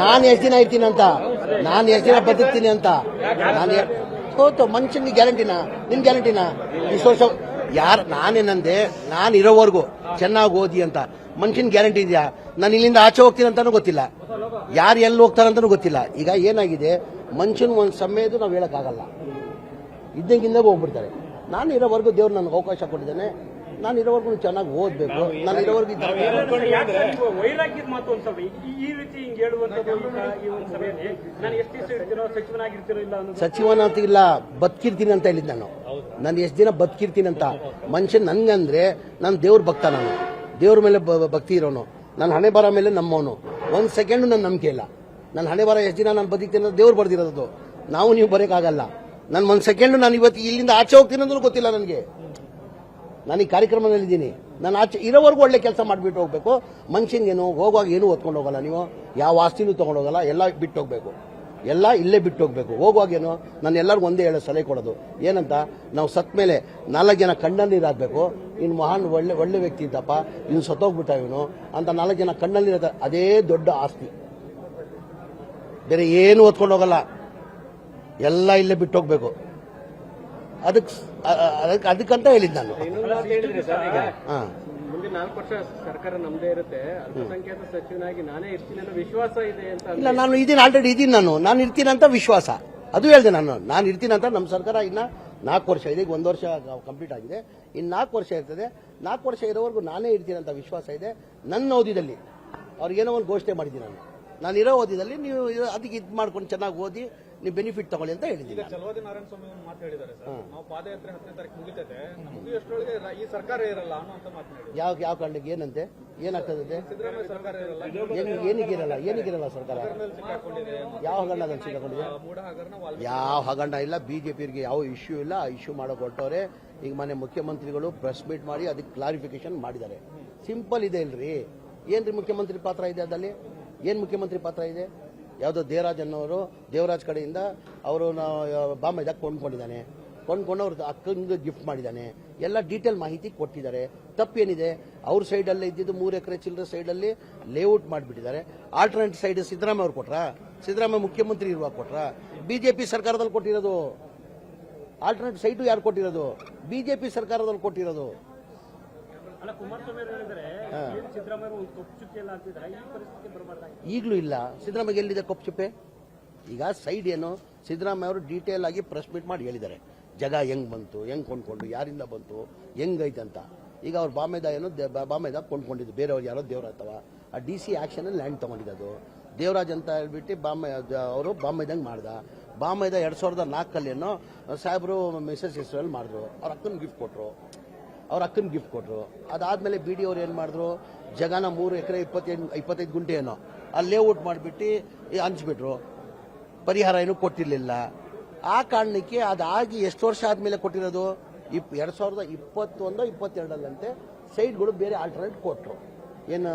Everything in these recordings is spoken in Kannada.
ನಾನು ಎಷ್ಟು ದಿನ ಇರ್ತೀನಿ ಅಂತ, ನಾನು ಎಷ್ಟು ದಿನ ಬದುಕ್ತೀನಿ ಅಂತ. ನಾನು ಹೋತು ಮನುಷ್ಯನಿಗೆ ಗ್ಯಾರಂಟಿನ, ನಿನ್ ಗ್ಯಾರಂಟಿನ ಈ ವರ್ಷ ಯಾರು ನಾನೇನಂದೆ, ನಾನು ಇರೋವರೆಗೂ ಚೆನ್ನಾಗಿ ಓದಿ ಅಂತ. ಮನುಷ್ಯನ್ ಗ್ಯಾರಂಟಿ ಇದೆಯಾ? ನಾನು ಇಲ್ಲಿಂದ ಆಚೆ ಹೋಗ್ತೀನಿ ಅಂತಾನೂ ಗೊತ್ತಿಲ್ಲ, ಯಾರು ಎಲ್ಲಿ ಹೋಗ್ತಾರಂತಾನೂ ಗೊತ್ತಿಲ್ಲ. ಈಗ ಏನಾಗಿದೆ, ಮನುಷ್ಯನ್ ಒಂದು ಸಮಯದು ನಾವು ಹೇಳಕ್ಕಾಗಲ್ಲ, ಇದ್ದಂಗಿಂದಾಗ ಹೋಗ್ಬಿಡ್ತಾರೆ. ನಾನು ಇರೋವರೆಗೂ ದೇವ್ರು ನನಗೆ ಅವಕಾಶ ಕೊಟ್ಟಿದ್ದಾನೆ, ನಾನು ಇರೋವರೆಗೂ ಚೆನ್ನಾಗಿ ಓದಬೇಕು. ನಾನು ಇರೋವರೆಗೂ ವೈರಾಗ್ಯದ ಮಾತು ಅನ್ಸಲ್ಲ ಈ ರೀತಿ ಹಿಂಗೆ ಹೇಳುವಂಥದ್ದು. ಈ ಒಂದು ಸಭೆಯಲ್ಲಿ ನಾನು ಎಷ್ಟು ದಿವಸ ಇರ್ತೀನೋ ಸಚಿವನಾಗಿರ್ತೀರೋ ಇಲ್ಲ ಅನ್ನೋದು. ಸಚಿವನ ಅಂತ ಇಲ್ಲ, ಬದುಕಿರ್ತೀನಿ ಅಂತ ಹೇಳಿದ್ ನಾನು ಎಷ್ಟು ದಿನ ಬದುಕಿರ್ತೀನಿ ಅಂತ. ಮನುಷ್ಯನ್ ನನ್ಗಂದ್ರೆ ನಾನು ದೇವ್ರ ಭಕ್ತ, ನಾನು ದೇವ್ರ ಮೇಲೆ ಭಕ್ತಿ ಇರೋನು, ನನ್ನ ಹಣೆ ಬರ ಮೇಲೆ ನಮ್ಮವನು. ಒಂದ್ ಸೆಕೆಂಡ್ ನನ್ನ ನಂಬಿಕೆ ಇಲ್ಲ. ನನ್ನ ಹಣೆ ಬರ ಎಷ್ಟು ದಿನ ನಾನು ಬದುಕ್ತೀನಿ ಅಂತ ದೇವ್ರು ಬರ್ದಿರೋದು, ನಾವು ನೀವು ಬರೋಕ್ಕಾಗಲ್ಲ. ನಾನು ಒಂದ್ ಸೆಕೆಂಡ್ ನಾನು ಇವತ್ತು ಇಲ್ಲಿಂದ ಆಚೆ ಹೋಗ್ತೀನಿ ಅಂದ್ರೂ ಗೊತ್ತಿಲ್ಲ ನನಗೆ. ನಾನು ಈ ಕಾರ್ಯಕ್ರಮದಲ್ಲಿದ್ದೀನಿ, ನಾನು ಆಚೆ ಇರೋವರೆಗೂ ಒಳ್ಳೆ ಕೆಲಸ ಮಾಡಿಬಿಟ್ಟು ಹೋಗ್ಬೇಕು. ಮನುಷ್ಯನಿಗೇನು ಹೋಗುವಾಗ ಏನೂ ಓದ್ಕೊಂಡು ಹೋಗಲ್ಲ, ನೀವು ಯಾವ ಆಸ್ತಿನೂ ತೊಗೊಂಡು ಹೋಗಲ್ಲ, ಎಲ್ಲ ಬಿಟ್ಟು ಹೋಗ್ಬೇಕು, ಎಲ್ಲ ಇಲ್ಲೇ ಬಿಟ್ಟು ಹೋಗ್ಬೇಕು. ಹೋಗುವಾಗೇನು ನಾನು ಎಲ್ಲರಿಗೂ ಒಂದೇ ಹೇಳೋ ಸಲಹೆ ಕೊಡೋದು ಏನಂತ, ನಾವು ಸತ್ ಮೇಲೆ 4 ಜನ ಕಣ್ಣಲ್ಲಿರಾಗಬೇಕು. ಇನ್ನು ಮಹಾನ್ ಒಳ್ಳೆ ವ್ಯಕ್ತಿ ಇದ್ದಪ್ಪ, ಇನ್ನು ಸತ್ತೋಗ್ಬಿಟ್ಟ ಇವನು ಅಂತ 4 ಜನ ಕಣ್ಣಲ್ಲಿರೋದ, ಅದೇ ದೊಡ್ಡ ಆಸ್ತಿ. ಬೇರೆ ಏನು ಓದ್ಕೊಂಡು ಹೋಗಲ್ಲ, ಎಲ್ಲ ಇಲ್ಲೇ ಬಿಟ್ಟು ಹೋಗ್ಬೇಕು. ಅದಕ್ಕಂತ ಹೇಳಿದ್ ನಾನು. ಮುಂದೆ 4 ವರ್ಷ ಸರ್ಕಾರ ನಮ್ದೇ ಇರುತ್ತೆ, ಅಲ್ಪಸಂಖ್ಯಾತ ಸಚಿವನಾಗಿ ನಾನೇ ಇರ್ತೀನಿ ಅನ್ನೋ ವಿಶ್ವಾಸ ಇದೆ ಅಂತ. ಇಲ್ಲ, ನಾನು ಇದೀನಿ, ಆಲ್ರೆಡಿ ಇದೀನಿ, ನಾನು ಇರ್ತೀನಿ ಅಂತ ವಿಶ್ವಾಸ. ಅದು ಹೇಳಿದೆ ನಾನು ಇರ್ತೀನಿ ಅಂತ. ನಮ್ಮ ಸರ್ಕಾರ ಇನ್ನ 4 ವರ್ಷ ಇದೆ, ಈಗ 1 ವರ್ಷ ಕಂಪ್ಲೀಟ್ ಆಗಿದೆ, ಇನ್ನು 4 ವರ್ಷ ಇರ್ತದೆ. 4 ವರ್ಷ ಇರೋವರೆಗೂ ನಾನೇ ಇರ್ತೀನಿ ಅಂತ ವಿಶ್ವಾಸ ಇದೆ. ನನ್ನ ಓದಿದಲ್ಲಿ ಅವ್ರಿಗೇನೋ ಒಂದು ಘೋಷಣೆ ಮಾಡಿದ್ದೀನಿ ನಾನು ಇರೋ ಓದಿದಲ್ಲಿ ನೀವು ಅದಕ್ಕೆ ಇದು ಮಾಡ್ಕೊಂಡು ಚೆನ್ನಾಗಿ ಓದಿ ನೀವು ಬೆನಿಫಿಟ್ ತಗೊಳ್ಳಿ ಅಂತ ಹೇಳಿದ್ದೀನಿ. ಚಲವಾದಿ ನಾರಾಯಣ ಸ್ವಾಮಿ ಒಂದು ಮಾತು ಹೇಳಿದ್ದಾರೆ ಸರ್, ನಾವು ಪಾದಯಾತ್ರೆ 10ನೇ ತಾರೀಕು ಮುಗಿತದೆ, ನಮಗೂ ಎಷ್ಟರೊಳಗೆ ಈ ಸರ್ಕಾರ ಇರಲ್ಲ ಅನ್ನೋ ಅಂತ ಮಾತನಾಡಿ. ಯಾವ ಕಾರಣಕ್ಕೆ ಏನಂತೆ, ಏನಾಗ್ತದೆ? ಸಿದ್ದರಾಮಯ್ಯ ಸರ್ಕಾರ ಇರಲ್ಲ, ಏನಿಗಿರಲ್ಲ ಸರ್ಕಾರ? ಯಾವ ಹಗರಣದಲ್ಲಿ ಸಿಕ್ಕಾಕೊಂಡಿದೆ? ಯಾವ ಹಗರಣ ಇಲ್ಲ. ಬಿಜೆಪಿಯವರಿಗೆ ಯಾವ ಇಶ್ಯೂ ಇಲ್ಲ, ಆ ಇಶ್ಯೂ ಮಾಡೋಕೆ ಹೊರಟವ್ರೆ. ಈಗ ಮನೆ ಮುಖ್ಯಮಂತ್ರಿಗಳು ಪ್ರೆಸ್ ಮೀಟ್ ಮಾಡಿ ಅದಕ್ಕೆ ಕ್ಲಾರಿಫಿಕೇಶನ್ ಮಾಡಿದ್ದಾರೆ. ಸಿಂಪಲ್ ಇದೆ ಇಲ್ರಿ, ಏನ್ರಿ ಮುಖ್ಯಮಂತ್ರಿ ಪಾತ್ರ ಇದೆ ಅದಲ್ಲಿ? ಏನ್ ಮುಖ್ಯಮಂತ್ರಿ ಪಾತ್ರ ಇದೆ? ಯಾವುದೋ ದೇವರಾಜ್ ಅನ್ನೋರು, ದೇವರಾಜ್ ಕಡೆಯಿಂದ ಅವರು ಬಾಂಬೆದಾಗ ಕೊಂಡ್ಕೊಂಡಿದ್ದಾನೆ, ಕೊಂಡ್ಕೊಂಡು ಅವ್ರ ಅಕ್ಕಂಗೆ ಗಿಫ್ಟ್ ಮಾಡಿದ್ದಾನೆ, ಎಲ್ಲ ಡೀಟೇಲ್ ಮಾಹಿತಿ ಕೊಟ್ಟಿದ್ದಾರೆ. ತಪ್ಪೇನಿದೆ? ಅವ್ರ ಸೈಡಲ್ಲೇ ಇದ್ದಿದ್ದು 3 ಎಕರೆ ಚಿಲ್ಲರೆ ಸೈಡಲ್ಲಿ ಲೇಔಟ್ ಮಾಡಿಬಿಟ್ಟಿದ್ದಾರೆ. ಆಲ್ಟರ್ನೇಟ್ ಸೈಡ್ ಸಿದ್ದರಾಮಯ್ಯ ಅವ್ರು ಕೊಟ್ರಾ? ಸಿದ್ದರಾಮಯ್ಯ ಮುಖ್ಯಮಂತ್ರಿ ಇರುವಾಗ ಕೊಟ್ರಾ? ಬಿಜೆಪಿ ಸರ್ಕಾರದಲ್ಲಿ ಕೊಟ್ಟಿರೋದು. ಆಲ್ಟರ್ನೇಟ್ ಸೈಟು ಯಾರು ಕೊಟ್ಟಿರೋದು? ಬಿಜೆಪಿ ಸರ್ಕಾರದಲ್ಲಿ ಕೊಟ್ಟಿರೋದು. ಅಲ್ಲ, ಕುಮಾರಸ್ವಾಮಿ ಅವರು ಹೇಳಿದರೆ ಸಿದ್ದರಾಮಯ್ಯ ಒಂದು ಕಪ್ಪು ಚುಕ್ಕೆ ಎಲ್ಲ ಹಾಕಿದ್ರೆ ಈ ಪರಿಸ್ಥಿತಿ ಬರಬಾರ್ದು. ಈಗಲೂ ಇಲ್ಲ. ಸಿದ್ದರಾಮಯ್ಯ ಎಲ್ಲಿದೆ ಕಪ್ಪು ಚುಪ್ಪೆ? ಈಗ ಸೈಡ್ ಏನು, ಸಿದ್ದರಾಮಯ್ಯ ಅವರು ಡೀಟೇಲ್ ಆಗಿ ಪ್ರೆಸ್ ಮೀಟ್ ಮಾಡಿ ಹೇಳಿದ್ದಾರೆ, ಜಾಗ ಹೆಂಗ್ ಬಂತು, ಹೆಂಗ್ ಕೊಂಡ್ಕೊಂಡು, ಯಾರಿಂದ ಬಂತು, ಹೆಂಗೈತಂತ. ಈಗ ಅವ್ರು ಬಾಂಬೆದಾಗ ಕೊಂಡ್ಕೊಂಡಿದ್ದು, ಬೇರೆಯವ್ರು ಯಾರೋ ದೇವರಾತವ ಆ DC ಆಕ್ಷನ್ ಲ್ಯಾಂಡ್ ತಗೊಂಡಿದ್ದು ದೇವರಾಜ್ ಅಂತ ಹೇಳ್ಬಿಟ್ಟು ಅವರು ಬಾಂಬೆದಂಗೆ ಮಾಡ್ದ. ಬಾಂಬೆದ 2004 ಸಾಹೇಬರು ಮಿಸಸ್ ಹೆಸರಲ್ಲಿ ಮಾಡಿದ್ರು, ಅವ್ರ ಅಕ್ಕನ ಗಿಫ್ಟ್ ಕೊಟ್ಟರು. ಅದಾದ್ಮೇಲೆ BD ಅವ್ರು ಏನು ಮಾಡಿದ್ರು, ಜಗನ 3 ಎಕರೆ 25 ಗುಂಟೆ ಏನೋ ಅಲ್ಲಿ ಲೇಔಟ್ ಮಾಡಿಬಿಟ್ಟು ಹಂಚ್ಬಿಟ್ರು. ಪರಿಹಾರ ಏನು ಕೊಟ್ಟಿರಲಿಲ್ಲ. ಆ ಕಾರಣಕ್ಕೆ ಅದಾಗಿ ಎಷ್ಟು ವರ್ಷ ಆದ್ಮೇಲೆ ಕೊಟ್ಟಿರೋದು? 2021-22 ಸೈಟ್ಗಳು ಬೇರೆ ಆಲ್ಟರ್ನೇಟ್ ಕೊಟ್ಟರು. ಏನು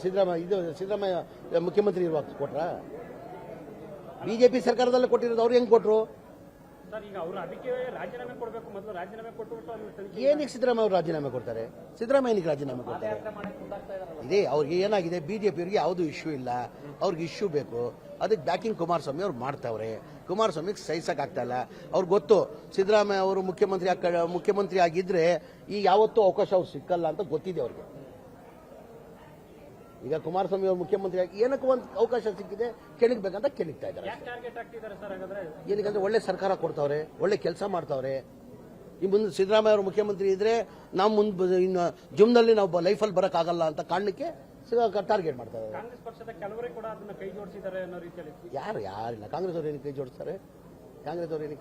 ಸಿದ್ದರಾಮಯ್ಯ ಮುಖ್ಯಮಂತ್ರಿ ಇರುವಾಗ ಕೊಟ್ರ? ಬಿಜೆಪಿ ಸರ್ಕಾರದಲ್ಲೇ ಕೊಟ್ಟಿರೋದು. ಅವ್ರು ಹೆಂಗ್ ಕೊಟ್ರು? ಈಗ ಅವರು ಅದಕ್ಕೆ ರಾಜೀನಾಮೆ ಕೊಡಬೇಕು, ಮೊದಲು ರಾಜೀನಾಮೆ ಕೊಟ್ಟು ಏನಕ್ಕೆ ಸಿದ್ದರಾಮಯ್ಯ ಅವರು ರಾಜೀನಾಮೆ ಕೊಡ್ತಾರೆ? ಸಿದ್ದರಾಮಯ್ಯನಿಗೆ ರಾಜೀನಾಮೆ ಕೊಡ್ತಾರೆ? ಇದೇ ಅವ್ರಿಗೆ ಏನಾಗಿದೆ, ಬಿಜೆಪಿಯವರಿಗೆ ಯಾವುದು ಇಶ್ಯೂ ಇಲ್ಲ, ಅವ್ರಿಗೆ ಇಶ್ಯೂ ಬೇಕು. ಅದಕ್ಕೆ ಬ್ಯಾಕಿಂಗ್ ಕುಮಾರಸ್ವಾಮಿ ಅವ್ರು ಮಾಡ್ತಾವ್ರೆ. ಕುಮಾರಸ್ವಾಮಿಗೆ ಸಹಿಸಕ್ಕಾಗ್ತಾ ಇಲ್ಲ. ಅವ್ರಿಗೆ ಗೊತ್ತು ಸಿದ್ದರಾಮಯ್ಯ ಅವರು ಮುಖ್ಯಮಂತ್ರಿ ಆಗಿದ್ರೆ ಈ ಯಾವತ್ತೂ ಅವಕಾಶ ಅವ್ರು ಸಿಕ್ಕಲ್ಲ ಅಂತ ಗೊತ್ತಿದೆ ಅವ್ರಿಗೆ. ಈಗ ಕುಮಾರಸ್ವಾಮಿ ಅವರು ಮುಖ್ಯಮಂತ್ರಿ ಆಗಿ ಏನಕ್ಕೆ ಒಂದು ಅವಕಾಶ ಸಿಕ್ಕಿದೆ, ಕೆಣಕ್ಬೇಕಂತ ಕೆಣಕ್ತಾ ಇದ್ದಾರೆ. ಏನಕ್ಕಂದ್ರೆ ಒಳ್ಳೆ ಸರ್ಕಾರ ಕೊಡ್ತಾವ್ರೆ, ಒಳ್ಳೆ ಕೆಲಸ ಮಾಡ್ತಾವ್ರೆ. ಈ ಮುಂದೆ ಸಿದ್ದರಾಮಯ್ಯ ಅವರು ಮುಖ್ಯಮಂತ್ರಿ ಇದ್ರೆ ನಾವು ಮುಂದೆ ಇನ್ನು ಜುಮ್ನಲ್ಲಿ ನಾವು ಲೈಫಲ್ಲಿ ಬರೋಕ್ಕಾಗಲ್ಲ ಅಂತ ಕಾರಣಕ್ಕೆ ಟಾರ್ಗೆಟ್ ಮಾಡ್ತಾರೆ. ಕಾಂಗ್ರೆಸ್ ಪಕ್ಷದ ಕೆಲವರೇ ಕೂಡ ಅದನ್ನ ಕೈ ಜೋಡಿಸಿದ್ದಾರೆ ಅನ್ನೋ ರೀತಿಯಲ್ಲಿ. ಯಾರಿಲ್ಲ. ಕಾಂಗ್ರೆಸ್ ಅವರು ಏನಕ್ಕೆ ಕೈ ಜೋಡಿಸ್ತಾರೆ?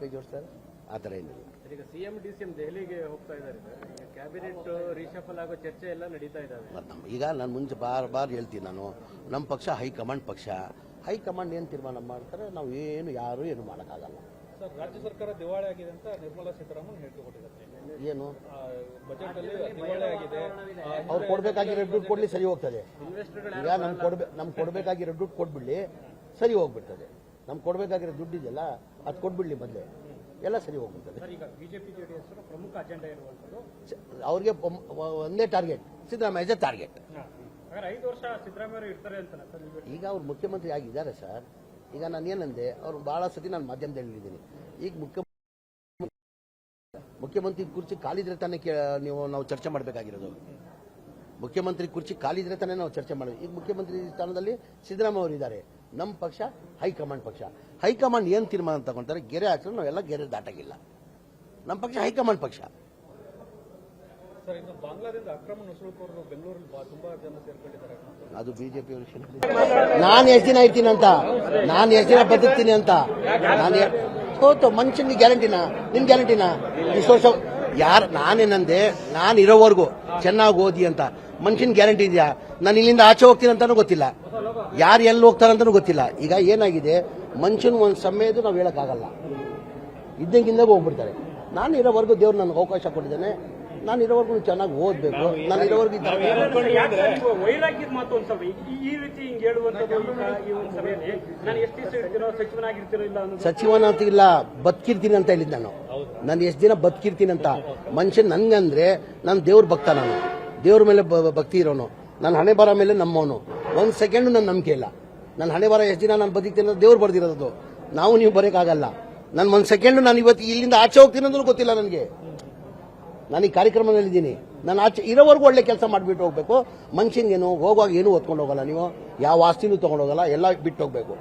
ಕೈ ಜೋಡಿಸ್ತಾರೆ? ಆ ಥರ ಏನಿಲ್ಲ. ಈಗ CM DCM ದೆಹಲಿಗೆ ಹೋಗ್ತಾ ಇದ್ದಾರೆ, ಕ್ಯಾಬಿನೆಟ್ ರೀಶಫಲ್ ಆಗೋ ಚರ್ಚೆ ಎಲ್ಲ ನಡೀತಾ ಇದ್ದಾವೆ. ಈಗ ನಾನು ಮುಂಚೆ ಬಾರ್ ಹೇಳ್ತೀನಿ, ನಮ್ಮ ಪಕ್ಷ ಹೈಕಮಾಂಡ್ ಪಕ್ಷ. ಹೈಕಮಾಂಡ್ ಏನು ತೀರ್ಮಾನ ಮಾಡ್ತಾರೆ, ನಾವು ಯಾರು ಏನು ಮಾಡೋಕ್ಕಾಗಲ್ಲ. ಸರ್, ರಾಜ್ಯ ಸರ್ಕಾರ ದಿವಾಳಿ ಆಗಿದೆ ಅಂತ ನಿರ್ಮಲಾ ಸೀತಾರಾಮನ್ ಹೇಳಿಕೆ ಕೊಟ್ಟಿದ್ದಾರೆ. ಏನು ಬಜೆಟ್ ಅಲ್ಲಿ ದಿವಾಳಿ ಆಗಿದೆ, ಅವ್ರು ಕೊಡ್ಬೇಕಾಗಿರೋ ದುಡ್ಡು ಕೊಡ್ಲಿ, ಸರಿ ಹೋಗ್ತದೆ. ಈಗ ನಮ್ಗೆ ಕೊಡ್ಬೇಕಾಗಿರೋ ದುಡ್ಡು ಕೊಟ್ಬಿಡ್ಲಿ, ಸರಿ ಹೋಗ್ಬಿಡ್ತದೆ. ನಮ್ಗೆ ಕೊಡ್ಬೇಕಾಗಿರೋ ದುಡ್ಡು ಇದೆಯಲ್ಲ, ಅದು ಕೊಟ್ಬಿಡ್ಲಿ, ಮೊದಲೇ ಎಲ್ಲ ಸರಿ ಹೋಗ್ಬಿಡ್ತದೆ. ಈಗ ಬಿಜೆಪಿ ಜೆಡಿಎಸ್ ಪ್ರಮುಖ ಅಜೆಂಡಾ ಇರುವಂತದ್ದು ಅವ್ರಿಗೆ ಒಂದೇ ಟಾರ್ಗೆಟ್, ಸಿದ್ದರಾಮಯ್ಯ ಟಾರ್ಗೆಟ್. ಹಾಗಾದ್ರೆ 5 ವರ್ಷ ಸಿದ್ದರಾಮಯ್ಯ ಇರ್ತಾರೆ ಅಂತ ಸರ್ ನೀವು ಈಗ ಅವ್ರು ಮುಖ್ಯಮಂತ್ರಿ ಆಗಿದ್ದಾರೆ ಸರ್. ಈಗ ನಾನು ಏನಂದೆ, ಅವ್ರು ಬಹಳ ಸತಿ ನಾನು ಮಾಧ್ಯಮದಲ್ಲಿ ಹೇಳಿದ್ದೀನಿ. ಈಗ ಮುಖ್ಯಮಂತ್ರಿ ಕುರ್ಚಿ ಖಾಲಿದ್ರೆ ತಾನೇ ನಾವು ಚರ್ಚೆ ಮಾಡಬೇಕಾಗಿರೋದು. ಮುಖ್ಯಮಂತ್ರಿ ಕುರ್ಚಿ ಖಾಲಿದ್ರೆ ತಾನೇ ನಾವು ಚರ್ಚೆ ಮಾಡೋದು. ಈಗ ಮುಖ್ಯಮಂತ್ರಿ ಸ್ಥಾನದಲ್ಲಿ ಸಿದ್ದರಾಮಯ್ಯ ಅವರು ಇದ್ದಾರೆ. ನಮ್ಮ ಪಕ್ಷ ಹೈಕಮಾಂಡ್ ಪಕ್ಷ. ಹೈಕಮಾಂಡ್ ಏನು ತೀರ್ಮಾನ ತಗೊಂತಾರೆ, ಗೆರೆ ಹಾಕಿದ್ರೆ ನಾವೆಲ್ಲ ಗೆರೆ ದಾಟಾಗಿಲ್ಲ. ನಮ್ಮ ಪಕ್ಷ ಹೈಕಮಾಂಡ್ ಪಕ್ಷ. ಸರ್, ಇನ್ನು ಬಾಂಗ್ಲಾದಿಂದ ಅಕ್ರಮ ನುಸುಳುಕೋರರು ಬೆಂಗಳೂರಲ್ಲಿ ತುಂಬಾ ಜನ ಸೇರ್ಕೊಂಡಿದ್ದಾರೆ. ಅದು ಬಿಜೆಪಿ ವಿಷಯ. ನಾನು ಎಷ್ಟು ದಿನ ಇರ್ತೀನಿ ಅಂತ, ನಾನು ಎಷ್ಟು ದಿನ ಬದುಕ್ತೀನಿ ಅಂತ ನಾನು ಹೋತು. ಮನುಷ್ಯನಿಗೆ ಗ್ಯಾರಂಟಿನಾ? ನಿನ್ ಗ್ಯಾರಂಟಿನಾ? ಇಷ್ಟು ವರ್ಷ ಯಾರು ನಾನೇನಂದೆ, ನಾನು ಇರೋವರೆಗೂ ಚೆನ್ನಾಗಿ ಓದಿ ಅಂತ ಮನುಷ್ಯನ್ ಗ್ಯಾರಂಟಿ ಇದೆಯಾ? ನಾನು ಇಲ್ಲಿಂದ ಆಚೆ ಹೋಗ್ತೀನಿ ಅಂತಾನೂ ಗೊತ್ತಿಲ್ಲ, ಯಾರು ಎಲ್ಲಿ ಹೋಗ್ತಾರಂತಾನೂ ಗೊತ್ತಿಲ್ಲ. ಈಗ ಏನಾಗಿದೆ, ಮನುಷ್ಯನ್ ಒಂದು ಸಮಯದ್ದು ನಾವು ಹೇಳಕ್ಕಾಗಲ್ಲ, ಇದ್ದಂಗಿಂದಾಗ ಹೋಗ್ಬಿಡ್ತಾರೆ. ನಾನು ಇರೋವರೆಗೂ ದೇವ್ರು ನನಗೆ ಅವಕಾಶ ಕೊಟ್ಟಿದ್ದಾನೆ. ನಾನು ಇರೋವರೆಗೂ ಚೆನ್ನಾಗಿ ಓದ್ಬೇಕು. ನಾನು ಇರೋವರೆಗೂ ವೈರಾಗ್ಯದ ಮಾತು ಒಂದು ಸ್ವಲ್ಪ ಈ ರೀತಿ ಹಿಂಗೆ ಹೇಳುವಂಥದ್ದು ಈ ಒಂದು ಸಭೆಯಲ್ಲಿ ನಾನು ಎಷ್ಟು ದಿವಸ ಇರ್ತೀನೋ ಸಚಿವನಾಗಿರ್ತೀರೋ ಇಲ್ಲ ಅನ್ನೋದು. ಸಚಿವನ ಅಂತ ಇಲ್ಲ, ಬದುಕಿರ್ತೀನಿ ಅಂತ ಹೇಳಿದ್ ನಾನು ಎಷ್ಟು ದಿನ ಬದುಕಿರ್ತೀನಿ ಅಂತ. ಮನುಷ್ಯನ್ ನನ್ಗಂದ್ರೆ ನಾನು ದೇವ್ರ ಭಕ್ತ, ನಾನು ದೇವ್ರ ಮೇಲೆ ಭಕ್ತಿ ಇರೋನು, ನನ್ನ ಹಣೆ ಬರ ಮೇಲೆ ನಮ್ಮವನು. ಒಂದ್ ಸೆಕೆಂಡ್ ನನ್ನ ನಂಬಿಕೆ ಇಲ್ಲ. ನನ್ನ ಹಣೆ ಬರ ಎಷ್ಟು ದಿನ ನಾನು ಬದುಕ್ತೀನಿ ಅಂತ ದೇವ್ರು ಬರ್ದಿರೋದು. ನಾವು ನೀವು ಬರೋಕ್ಕಾಗಲ್ಲ. ನಾನು ಒಂದ್ ಸೆಕೆಂಡ್ ನಾನು ಇವತ್ತು ಇಲ್ಲಿಂದ ಆಚೆ ಹೋಗ್ತೀನಿ ಅಂದ್ರೂ ಗೊತ್ತಿಲ್ಲ ನನಗೆ. ನಾನು ಈ ಕಾರ್ಯಕ್ರಮದಲ್ಲಿದ್ದೀನಿ. ನಾನು ಆಚೆ ಇರೋವರೆಗೂ ಒಳ್ಳೆ ಕೆಲಸ ಮಾಡಿಬಿಟ್ಟು ಹೋಗ್ಬೇಕು. ಮನುಷ್ಯನಿಗೇನು ಹೋಗುವಾಗ ಏನೂ ಹೊತ್ಕೊಂಡು ಹೋಗಲ್ಲ, ನೀವು ಯಾವ ಆಸ್ತಿನೂ ತೊಗೊಂಡು ಹೋಗಲ್ಲ, ಎಲ್ಲ ಬಿಟ್ಟು ಹೋಗ್ಬೇಕು,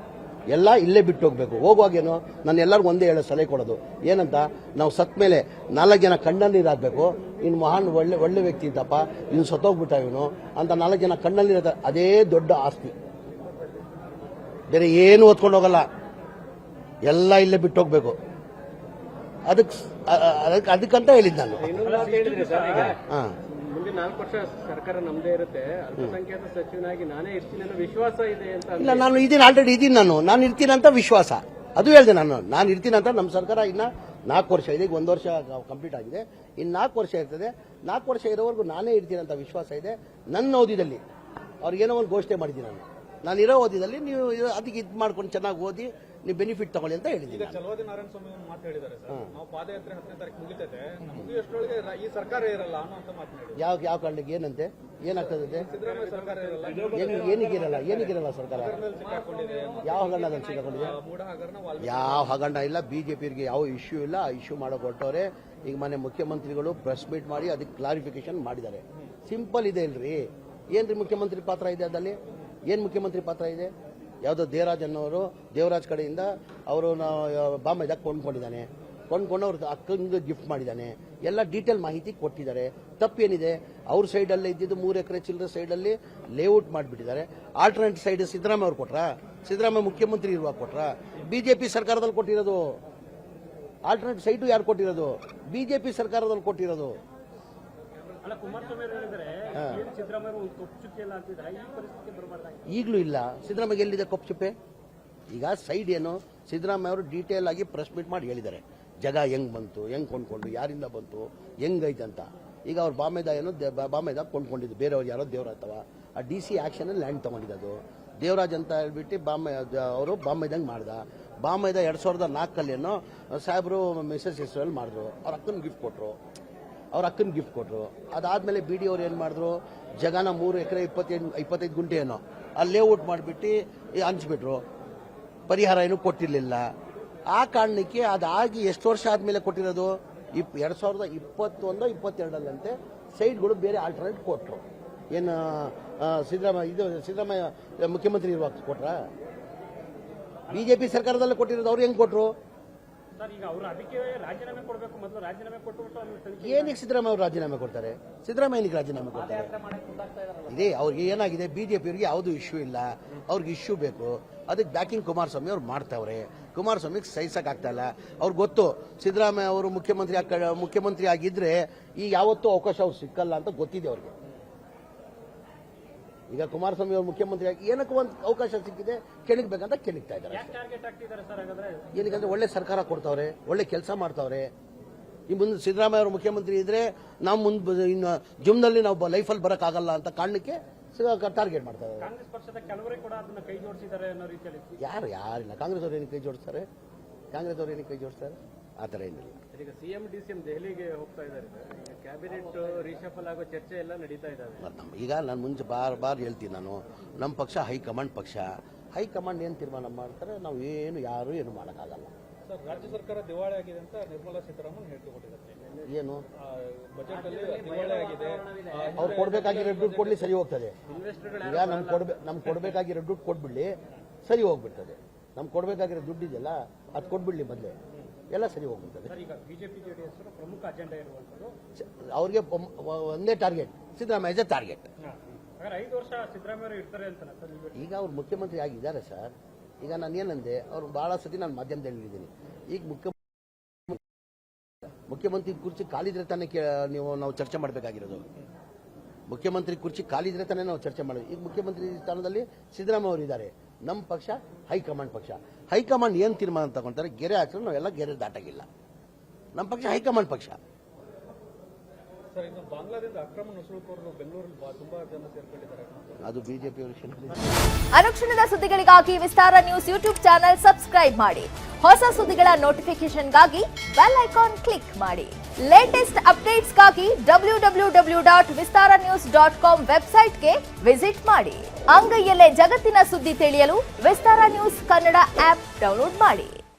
ಎಲ್ಲ ಇಲ್ಲೇ ಬಿಟ್ಟು ಹೋಗ್ಬೇಕು. ಹೋಗುವಾಗೇನು ನಾನು ಎಲ್ಲರಿಗೂ ಒಂದೇ ಹೇಳೋ ಸಲಹೆ ಕೊಡೋದು ಏನಂತ, ನಾವು ಸತ್ ಮೇಲೆ 4 ಜನ ಕಣ್ಣಲ್ಲಿರಾಗಬೇಕು. ಇನ್ನು ಮಹಾನ್ ಒಳ್ಳೆ ವ್ಯಕ್ತಿ ಇದ್ದಪ್ಪ, ಇನ್ನು ಸತ್ತೋಗ್ಬಿಟ್ಟ ಇವನು ಅಂತ 4 ಜನ ಕಣ್ಣಲ್ಲಿರೋ, ಅದೇ ದೊಡ್ಡ ಆಸ್ತಿ. ಬೇರೆ ಏನು ಹೊತ್ಕೊಂಡು ಹೋಗಲ್ಲ, ಎಲ್ಲ ಇಲ್ಲೇ ಬಿಟ್ಟು ಹೋಗ್ಬೇಕು. ಅದಕ್ಕಂತ ಹೇಳಿದ್ ನಾನು. ಮುಂದೆ 4 ವರ್ಷ ಸರ್ಕಾರ ನಮ್ದೇ ಇರುತ್ತೆ, ಅಲ್ಪಸಂಖ್ಯಾತ ಸಚಿವನಾಗಿ ನಾನೇ ಇರ್ತೀನಿ ಅನ್ನೋ ವಿಶ್ವಾಸ ಇದೆ ಅಂತ. ಇಲ್ಲ, ನಾನು ಇದೀನಿ, ಆಲ್ರೆಡಿ ಇದೀನಿ. ನಾನು ಇರ್ತೀನಿ ಅಂತ ವಿಶ್ವಾಸ, ಅದು ಹೇಳಿದೆ ನಾನು ಇರ್ತೀನಿ ಅಂತ. ನಮ್ಮ ಸರ್ಕಾರ ಇನ್ನ 4 ವರ್ಷ ಇದೆ, ಈಗ 1 ವರ್ಷ ಕಂಪ್ಲೀಟ್ ಆಗಿದೆ, ಇನ್ನು 4 ವರ್ಷ ಇರ್ತದೆ. 4 ವರ್ಷ ಇರೋವರೆಗೂ ನಾನೇ ಇರ್ತೀನಿ ಅಂತ ವಿಶ್ವಾಸ ಇದೆ. ನನ್ನ ಓದಿದಲ್ಲಿ ಅವ್ರಿಗೇನೋ ಒಂದು ಘೋಷಣೆ ಮಾಡಿದ್ದೀನಿ ನಾನು ಇರೋ ಓದಿದಲ್ಲಿ ನೀವು ಅದಕ್ಕೆ ಇದು ಮಾಡ್ಕೊಂಡು ಚೆನ್ನಾಗಿ ಓದಿ ನೀವು ಬೆನಿಫಿಟ್ ತಗೊಳ್ಳಿ ಅಂತ ಹೇಳಿದ್ದೀನಿ. ಚಲವಾದಿ ನಾರಾಯಣ ಸ್ವಾಮಿ ಒಂದು ಮಾತು ಹೇಳಿದ್ದಾರೆ ಸರ್, ನಾವು ಪಾದಯಾತ್ರೆ 10ನೇ ತಾರೀಕು ಮುಗಿತದೆ, ನಮಗೂ ಎಷ್ಟರೊಳಗೆ ಈ ಸರ್ಕಾರ ಇರಲ್ಲ ಅನ್ನೋ ಅಂತ ಮಾತನಾಡಿ. ಯಾವ ಕಾರಣಕ್ಕೆ ಏನಂತೆ ಏನಾಗ್ತದೆ? ಸಿದ್ದರಾಮಯ್ಯ ಸರ್ಕಾರ ಇರಲ್ಲ, ಏನಿಗಿರಲ್ಲ ಸರ್ಕಾರ? ಯಾವ ಹಗರಣದಲ್ಲಿ ಸಿಕ್ಕಾಕೊಂಡಿದೆ? ಯಾವ ಹಗರಣ ಇಲ್ಲ. ಬಿಜೆಪಿಯವರಿಗೆ ಯಾವ ಇಶ್ಯೂ ಇಲ್ಲ. ಆ ಇಶ್ಯೂ ಮಾಡೋಕೆ ಹೊರಟವ್ರೆ. ಈಗ ಮನೆ ಮುಖ್ಯಮಂತ್ರಿಗಳು ಪ್ರೆಸ್ ಮೀಟ್ ಮಾಡಿ ಅದಕ್ಕೆ ಕ್ಲಾರಿಫಿಕೇಶನ್ ಮಾಡಿದ್ದಾರೆ. ಸಿಂಪಲ್ ಇದೆ ಇಲ್ರಿ. ಏನ್ರಿ ಮುಖ್ಯಮಂತ್ರಿ ಪಾತ್ರ ಇದೆ ಅದಲ್ಲಿ? ಏನ್ ಮುಖ್ಯಮಂತ್ರಿ ಪಾತ್ರ ಇದೆ? ಯಾವುದೋ ದೇವರಾಜ್ ಅನ್ನೋರು ದೇವರಾಜ್ ಕಡೆಯಿಂದ ಅವರು ಬಾಂಬೆದಾಗ ಕೊಂಡ್ಕೊಂಡಿದ್ದಾನೆ, ಕೊಂಡ್ಕೊಂಡು ಅವ್ರ ಅಕ್ಕಂಗೆ ಗಿಫ್ಟ್ ಮಾಡಿದ್ದಾನೆ, ಎಲ್ಲ ಡೀಟೇಲ್ ಮಾಹಿತಿ ಕೊಟ್ಟಿದ್ದಾರೆ. ತಪ್ಪೇನಿದೆ? ಅವ್ರ ಸೈಡಲ್ಲೇ ಇದ್ದಿದ್ದು 3 ಎಕರೆ ಚಿಲ್ಲರೆ ಸೈಡಲ್ಲಿ ಲೇಔಟ್ ಮಾಡಿಬಿಟ್ಟಿದ್ದಾರೆ. ಆಲ್ಟರ್ನೇಟ್ ಸೈಡ್ ಸಿದ್ದರಾಮಯ್ಯ ಅವ್ರು ಕೊಟ್ರಾ? ಸಿದ್ದರಾಮಯ್ಯ ಮುಖ್ಯಮಂತ್ರಿ ಇರುವಾಗ ಕೊಟ್ರಾ? ಬಿಜೆಪಿ ಸರ್ಕಾರದಲ್ಲಿ ಕೊಟ್ಟಿರೋದು. ಆಲ್ಟರ್ನೇಟ್ ಸೈಟು ಯಾರು ಕೊಟ್ಟಿರೋದು? ಬಿಜೆಪಿ ಸರ್ಕಾರದಲ್ಲಿ ಕೊಟ್ಟಿರೋದು. ಅಲ್ಲ, ಕುಮಾರಸ್ವಾಮಿ ಅವರು ಹೇಳಿದ್ರೆ ಸಿದ್ದರಾಮಯ್ಯ ಒಂದು ಕೊಪ್ಪು ಚುಕ್ಕೆ ಎಲ್ಲ ಅಂತಿದ್ರೆ ಈ ಪರಿಸ್ಥಿತಿ ಬರಬಾರ್ದಾಗಿ. ಈಗಲೂ ಇಲ್ಲ. ಸಿದ್ದರಾಮಯ್ಯ ಎಲ್ಲಿದೆ ಕೊಪ್ಪು ಚುಪ್ಪೆ? ಈಗ ಸೈಡ್ ಏನು? ಸಿದ್ದರಾಮಯ್ಯ ಅವರು ಡೀಟೇಲ್ ಆಗಿ ಪ್ರೆಸ್ ಮೀಟ್ ಮಾಡಿ ಹೇಳಿದ್ದಾರೆ, ಜಾಗ ಹೆಂಗ್ ಬಂತು, ಹೆಂಗ್ ಕೊಂಡ್ಕೊಂಡು, ಯಾರಿಂದ ಬಂತು, ಹೆಂಗೈತೆ ಅಂತ. ಈಗ ಅವ್ರು ಬಾಂಬೆದಾಗ ಕೊಂಡ್ಕೊಂಡಿದ್ದು, ಬೇರೆಯವ್ರು ಯಾರೋ ದೇವರಾಜ್ ಅಥವಾ ಆ DC ಆಕ್ಷನ್ ಲ್ಯಾಂಡ್ ತಗೊಂಡಿದ್ದು ದೇವರಾಜ್ ಅಂತ ಹೇಳ್ಬಿಟ್ಟು ಅವರು ಬಾಂಬೆದಂಗೆ ಮಾಡ್ದ. ಬಾಂಬೆದ 2004 ಸಾಹೇಬರು ಮಿಸಸ್ ಹೆಸರಲ್ಲಿ ಮಾಡಿದ್ರು. ಅವ್ರ ಅಕ್ಕನ ಗಿಫ್ಟ್ ಕೊಟ್ಟರು. ಅದಾದ್ಮೇಲೆ BD ಅವ್ರು ಏನು ಮಾಡಿದ್ರು, ಜಗನ 3 ಎಕರೆ 25 ಗುಂಟೆ ಏನೋ ಅಲ್ಲಿ ಲೇಔಟ್ ಮಾಡಿಬಿಟ್ಟು ಹಂಚ್ಬಿಟ್ರು. ಪರಿಹಾರ ಏನು ಕೊಟ್ಟಿರಲಿಲ್ಲ. ಆ ಕಾರಣಕ್ಕೆ ಅದಾಗಿ ಎಷ್ಟು ವರ್ಷ ಆದ್ಮೇಲೆ ಕೊಟ್ಟಿರೋದು? 2021-22 ಸೈಟ್ಗಳು ಬೇರೆ ಆಲ್ಟರ್ನೇಟ್ ಕೊಟ್ಟರು. ಏನು ಸಿದ್ದರಾಮಯ್ಯ ಮುಖ್ಯಮಂತ್ರಿ ಇರುವಾಗ ಕೊಟ್ರ? ಬಿಜೆಪಿ ಸರ್ಕಾರದಲ್ಲೇ ಕೊಟ್ಟಿರೋದು. ಅವ್ರು ಹೆಂಗ್ ಕೊಟ್ರು? ಈಗ ಅವರು ಅದಕ್ಕೆ ರಾಜೀನಾಮೆ ಕೊಡಬೇಕು, ಮೊದಲು ರಾಜೀನಾಮೆ ಕೊಟ್ಟು ಏನಕ್ಕೆ ಸಿದ್ದರಾಮಯ್ಯ ಅವರು ರಾಜೀನಾಮೆ ಕೊಡ್ತಾರೆ? ಸಿದ್ದರಾಮಯ್ಯನಿಗೆ ರಾಜೀನಾಮೆ ಕೊಡ್ತಾರೆ? ಇದೇ ಅವ್ರಿಗೆ ಏನಾಗಿದೆ, ಬಿಜೆಪಿಯವರಿಗೆ ಯಾವುದು ಇಶ್ಯೂ ಇಲ್ಲ, ಅವ್ರಿಗೆ ಇಶ್ಯೂ ಬೇಕು. ಅದಕ್ಕೆ ಬ್ಯಾಕಿಂಗ್ ಕುಮಾರಸ್ವಾಮಿ ಅವ್ರು ಮಾಡ್ತಾವ್ರೆ. ಕುಮಾರಸ್ವಾಮಿಗೆ ಸಹಿಸಕ್ ಆಗ್ತಾ ಇಲ್ಲ. ಅವ್ರಿಗೆ ಗೊತ್ತು ಸಿದ್ದರಾಮಯ್ಯ ಅವರು ಮುಖ್ಯಮಂತ್ರಿ ಆಗಿದ್ರೆ ಈ ಯಾವತ್ತೂ ಅವಕಾಶ ಅವ್ರು ಸಿಕ್ಕಲ್ಲ ಅಂತ ಗೊತ್ತಿದೆ ಅವ್ರಿಗೆ. ಈಗ ಕುಮಾರಸ್ವಾಮಿ ಅವರು ಮುಖ್ಯಮಂತ್ರಿ ಆಗಿ ಏನಕ್ಕೆ ಒಂದು ಅವಕಾಶ ಸಿಕ್ಕಿದೆ, ಕೆಣಕ್ಬೇಕಂತ ಕೆಣಕ್ತಾ ಇದ್ದಾರೆ. ಏನಕ್ಕಂದ್ರೆ ಒಳ್ಳೆ ಸರ್ಕಾರ ಕೊಡ್ತಾವ್ರೆ, ಒಳ್ಳೆ ಕೆಲಸ ಮಾಡ್ತಾವ್ರೆ. ಈ ಮುಂದೆ ಸಿದ್ದರಾಮಯ್ಯ ಅವರು ಮುಖ್ಯಮಂತ್ರಿ ಇದ್ರೆ ನಾವು ಮುಂದೆ ಇನ್ನು ಜುಮ್ನಲ್ಲಿ ನಾವು ಲೈಫಲ್ಲಿ ಬರೋಕ್ಕಾಗಲ್ಲ ಅಂತ ಕಾರಣಕ್ಕೆ ಟಾರ್ಗೆಟ್ ಮಾಡ್ತಾರೆ. ಕಾಂಗ್ರೆಸ್ ಪಕ್ಷದ ಕೆಲವರೇ ಕೂಡ ಅದನ್ನ ಕೈ ಜೋಡಿಸಿದ್ದಾರೆ ಅನ್ನೋ ರೀತಿಯಲ್ಲಿ. ಯಾರಿಲ್ಲ. ಕಾಂಗ್ರೆಸ್ ಅವ್ರು ಏನಕ್ಕೆ ಕೈ ಜೋಡಿಸ್ತಾರೆ? ಆ ಥರ ಏನಿಲ್ಲ. ಈಗ ಸಿಎಂ ಡಿಸಿಎಂ ದೆಹಲಿಗೆ ಹೋಗ್ತಾ ಇದ್ದಾರೆ ಸರ್. ಕ್ಯಾಬಿನೆಟ್ ರೀಶಫಲ್ ಆಗೋ ಚರ್ಚೆ ಎಲ್ಲ ನಡೀತಾ ಇದ್ದಾವೆ. ಈಗ ನಾನು ಮುಂಚೆ ಬಾರ್ ಹೇಳ್ತೀನಿ, ನಾನು ನಮ್ಮ ಪಕ್ಷ ಹೈಕಮಾಂಡ್ ಪಕ್ಷ. ಹೈಕಮಾಂಡ್ ಏನು ತೀರ್ಮಾನ ಮಾಡ್ತಾರೆ, ನಾವು ಯಾರು ಏನು ಮಾಡೋಕ್ಕಾಗಲ್ಲ. ಸರ್, ರಾಜ್ಯ ಸರ್ಕಾರ ದಿವಾಳಿ ಆಗಿದೆ ಅಂತ ನಿರ್ಮಲಾ ಸೀತಾರಾಮನ್ ಹೇಳಿಕೊಟ್ಟಿದ್ದಾರೆ. ಏನು ಬಜೆಟ್ ಅಲ್ಲಿ ದಿವಾಳಿ ಆಗಿದೆ, ಅವ್ರು ಕೊಡ್ಬೇಕಾಗಿರೋ ದುಡ್ಡು ಕೊಡ್ಲಿ, ಸರಿ ಹೋಗ್ತದೆ. ಈಗ ನಮ್ಗೆ ಕೊಡ್ಬೇಕಾಗಿರೋ ದುಡ್ಡು ಕೊಟ್ಬಿಡ್ಲಿ, ಸರಿ ಹೋಗ್ಬಿಡ್ತದೆ. ನಮ್ಗೆ ಕೊಡ್ಬೇಕಾಗಿರೋ ದುಡ್ಡು ಇದೆಯಲ್ಲ, ಅದು ಕೊಟ್ಬಿಡ್ಲಿ ಮೊದಲೇ, ಎಲ್ಲ ಸರಿ ಹೋಗ್ಬಿಡ್ತದೆ. ಈಗ ಬಿಜೆಪಿ ಜೆಡಿಎಸ್ ಪ್ರಮುಖ ಅಜೆಂಡಾ ಇರುವಂತದ್ದು ಅವ್ರಿಗೆ ಒಂದೇ ಟಾರ್ಗೆಟ್, ಸಿದ್ದರಾಮಯ್ಯ ಟಾರ್ಗೆಟ್. 5 ವರ್ಷ ಸಿದ್ದರಾಮಯ್ಯ ಇರ್ತಾರೆ ಅಂತ. ಈಗ ಅವ್ರು ಮುಖ್ಯಮಂತ್ರಿ ಆಗಿದ್ದಾರೆ ಸರ್. ಈಗ ನಾನು ಏನಂದೆ, ಅವ್ರು ಬಹಳ ಸತಿ ನಾನು ಮಾಧ್ಯಮದಲ್ಲಿ ಹೇಳಿದ್ದೀನಿ. ಈಗ ಮುಖ್ಯಮಂತ್ರಿ ಕುರ್ಚಿ ಖಾಲಿದ್ರೆ ತಾನೇ ನಾವು ಚರ್ಚೆ ಮಾಡಬೇಕಾಗಿರೋದು. ಮುಖ್ಯಮಂತ್ರಿ ಕುರ್ಚಿ ಖಾಲಿದ್ರೆ ತಾನೇ ನಾವು ಚರ್ಚೆ ಮಾಡೋದು. ಈಗ ಮುಖ್ಯಮಂತ್ರಿ ಸ್ಥಾನದಲ್ಲಿ ಸಿದ್ದರಾಮಯ್ಯ ಅವರು ಇದ್ದಾರೆ. ನಮ್ಮ ಪಕ್ಷ ಹೈಕಮಾಂಡ್ ಪಕ್ಷ. ಹೈಕಮಾಂಡ್ ಏನು ತೀರ್ಮಾನ ತಗೊಂತಾರೆ, ಗೆರೆ ಹಾಕಿದ್ರೆ ನಾವೆಲ್ಲ ಗೆರೆ ದಾಟಾಗಿಲ್ಲ. ನಮ್ಮ ಪಕ್ಷ ಹೈಕಮಾಂಡ್ ಪಕ್ಷ. ಸರ್, ಇನ್ನು ಬಾಂಗ್ಲಾದಿಂದ ಅಕ್ರಮ ನುಸುಳುಕೋರರು ಬೆಂಗಳೂರಲ್ಲಿ ತುಂಬಾ ಜನ ಸೇರ್ಕೊಂಡಿದ್ದಾರೆ. ಅದು ಬಿಜೆಪಿ ವಿಷಯ. ಅನುಕ್ಷಣದ ಸುದ್ದಿಗಳಿಗಾಗಿ ವಿಸ್ತಾರ ನ್ಯೂಸ್ ಯೂಟ್ಯೂಬ್ ಚಾನೆಲ್ ಸಬ್ಸ್ಕ್ರೈಬ್ ಮಾಡಿ. ಹೊಸ ಸುದ್ದಿಗಳ ನೋಟಿಫಿಕೇಶನ್ಗಾಗಿ ಬೆಲ್ ಐಕಾನ್ ಕ್ಲಿಕ್ ಮಾಡಿ. ಲೇಟೆಸ್ಟ್ ಅಪ್ಡೇಟ್ಸ್ಗಾಗಿ www.vistaranews.com ವೆಬ್ಸೈಟ್ಗೆ ವಿಸಿಟ್ ಮಾಡಿ. ಅಂಗೈಯಲ್ಲೇ ಜಗತ್ತಿನ ಸುದ್ದಿ ತಿಳಿಯಲು ವಿಸ್ತಾರ ನ್ಯೂಸ್ ಕನ್ನಡ ಆಪ್ ಡೌನ್ಲೋಡ್ ಮಾಡಿ.